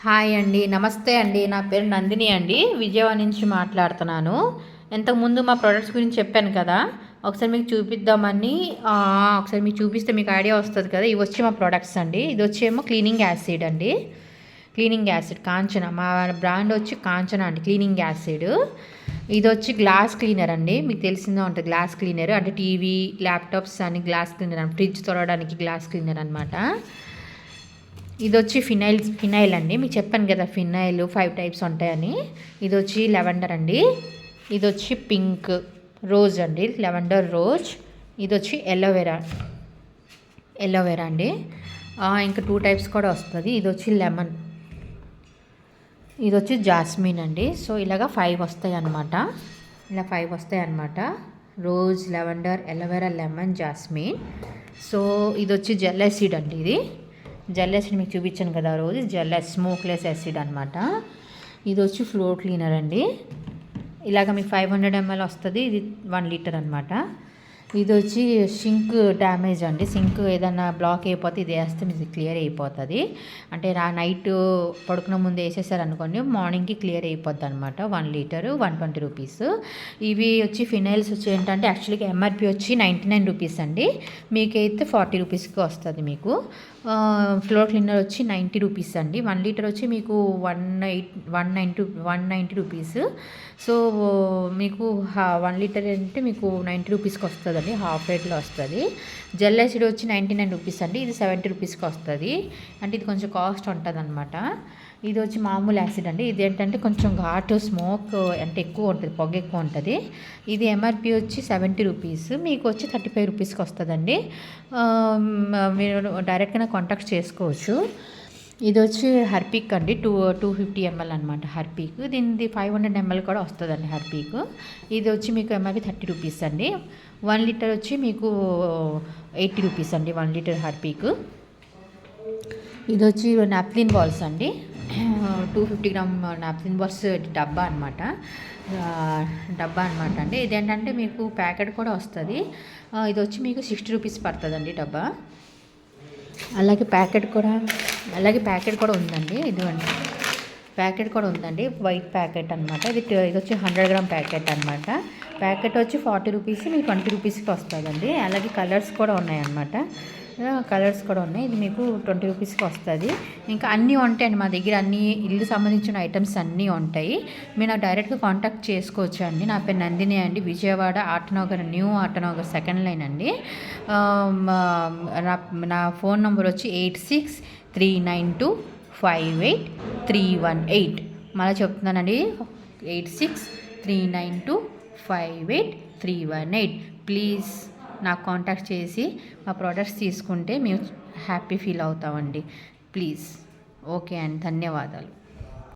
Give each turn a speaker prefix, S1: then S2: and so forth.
S1: Hi అండి, నమస్తే అండి. నా పేరు నందిని అండి, విజయవాడ నుంచి మాట్లాడుతున్నాను. ఇంతకుముందు మా ప్రొడక్ట్స్ గురించి చెప్పాను కదా, ఒకసారి మీకు చూపిద్దామని. ఒకసారి మీకు చూపిస్తే మీకు ఐడియా వస్తుంది కదా. ఇవి వచ్చి మా ప్రొడక్ట్స్ అండి. ఇది వచ్చేమో క్లీనింగ్ యాసిడ్ అండి. క్లీనింగ్ యాసిడ్ కాంచన, మా బ్రాండ్ వచ్చి కాంచన అండి క్లీనింగ్ యాసిడ్. ఇది వచ్చి గ్లాస్ క్లీనర్ అండి. మీకు తెలిసిందే ఉంటుంది గ్లాస్ క్లీనర్ అంటే టీవీ, ల్యాప్టాప్స్ అని గ్లాస్ క్లీనర్, ఫ్రిడ్జ్ తొడవడానికి గ్లాస్ క్లీనర్ అనమాట. ఇది వచ్చి ఫినైల్ అండి. మీకు చెప్పాను కదా ఫినైల్ 5 టైప్స్ ఉంటాయని. ఇది వచ్చి లెవెండర్ అండి. ఇది వచ్చి పింక్ రోజ్ అండి, లెవెండర్ రోజ్. ఇది వచ్చి ఎలోవెరా అండి. ఇంకా 2 టైప్స్ కూడా వస్తుంది. ఇది వచ్చి లెమన్, ఇది వచ్చి జాస్మిన్ అండి. సో ఇలాగ 5 వస్తాయి అన్నమాట. ఇలా 5 వస్తాయి అన్నమాట. Rose, lavender, aloe vera, lemon, jasmine. So ఇది వచ్చి జెల్ యాసిడ్ అండి. ఇది జెల్ యాసిడ్ మీకు చూపించాను కదా రోజు, జెల్ స్మోక్లెస్ యాసిడ్ అనమాట. ఇది వచ్చి ఫ్లోర్ క్లీనర్ అండి. ఇలాగ మీకు 500 ml వస్తుంది. ఇది 1 లీటర్ అనమాట. ఇది వచ్చి సింక్ డ్యామేజ్ అండి. సింక్ ఏదైనా బ్లాక్ అయిపోతే ఇది వేస్తే మీకు క్లియర్ అయిపోతుంది. అంటే నైట్ పడుకున్న ముందు వేసేసారనుకోండి, మార్నింగ్కి క్లియర్ అయిపోద్ది అనమాట. 1 లీటరు 120 రూపీస్. ఇవి వచ్చి ఫినైల్స్ వచ్చి ఏంటంటే యాక్చువల్గా ఎంఆర్పి వచ్చి 99 రూపీస్ అండి. మీకైతే 40 రూపీస్కి వస్తుంది మీకు. ఫ్లోర్ క్లీనర్ వచ్చి 90 రూపీస్ అండి. 1 లీటర్ వచ్చి మీకు 190 రూపీస్. సో మీకు 1 లీటర్ అంటే మీకు 90 రూపీస్కి వస్తుందండి, హాఫ్ రేట్లో వస్తుంది. జెల్ యాసిడ్ వచ్చి 99 రూపీస్ అండి. ఇది 70 రూపీస్కి వస్తుంది. అంటే ఇది కొంచెం కాస్ట్ ఉంటుంది అనమాట. ఇది వచ్చి మామూలు యాసిడ్ అండి. ఇది ఏంటంటే కొంచెం ఘాటు, స్మోక్ అంటే ఎక్కువ ఉంటుంది, పొగ ఎక్కువ ఉంటుంది. ఇది ఎంఆర్పి వచ్చి 70 రూపీస్, మీకు వచ్చి 35 రూపీస్కి వస్తుందండి. మీరు డైరెక్ట్గా కాంటాక్ట్ చేసుకోవచ్చు. ఇది వచ్చి హర్పిక్ అండి, 250 ml అనమాట హర్పిక్. దీనిది 500 ml కూడా వస్తుందండి హర్పిక్. ఇది వచ్చి మీకు ఎంఆర్పి 30 రూపీస్ అండి. 1 లీటర్ వచ్చి మీకు 80 రూపీస్ అండి, 1 లీటర్ హర్పిక్. ఇది వచ్చి నాప్కిన్ బాల్స్ అండి, 250 గ్రామ్ నాప్కిన్ బాల్స్ డబ్బా అనమాట అండి. ఇదేంటంటే మీకు ప్యాకెట్ కూడా వస్తుంది. ఇది వచ్చి మీకు 60 రూపీస్ పడుతుందండి డబ్బా. అలాగే ప్యాకెట్ కూడా ఉందండి. ఇదిగోండి ప్యాకెట్ కూడా ఉందండి, వైట్ ప్యాకెట్ అనమాట. ఇది వచ్చి 100 గ్రామ్ ప్యాకెట్ అనమాట. ప్యాకెట్ వచ్చి 40 రూపీస్, మీకు 20 రూపీస్కి వస్తుందండి. అలాగే కలర్స్ కూడా ఉన్నాయన్నమాట. ఇది మీకు 20 రూపీస్కి వస్తుంది. ఇంకా అన్నీ ఉంటాయండి మా దగ్గర, అన్నీ ఇల్లు సంబంధించిన ఐటమ్స్ అన్నీ ఉంటాయి. మీరు నాకు డైరెక్ట్గా కాంటాక్ట్ చేసుకోవచ్చు అండి. నా పేరు నందిని అండి, Vijayawada Autonagar, new Autonagar 2nd line అండి. నా ఫోన్ నెంబర్ వచ్చి 8639258318. మళ్ళీ చెప్తున్నానండి, 8639258318. ప్లీజ్ నాకు కాంటాక్ట్ చేసి మా ప్రోడక్ట్స్ తీసుకుంటే మేము హ్యాపీ ఫీల్ అవుతామండి. ప్లీజ్. ఓకే అండి, ధన్యవాదాలు.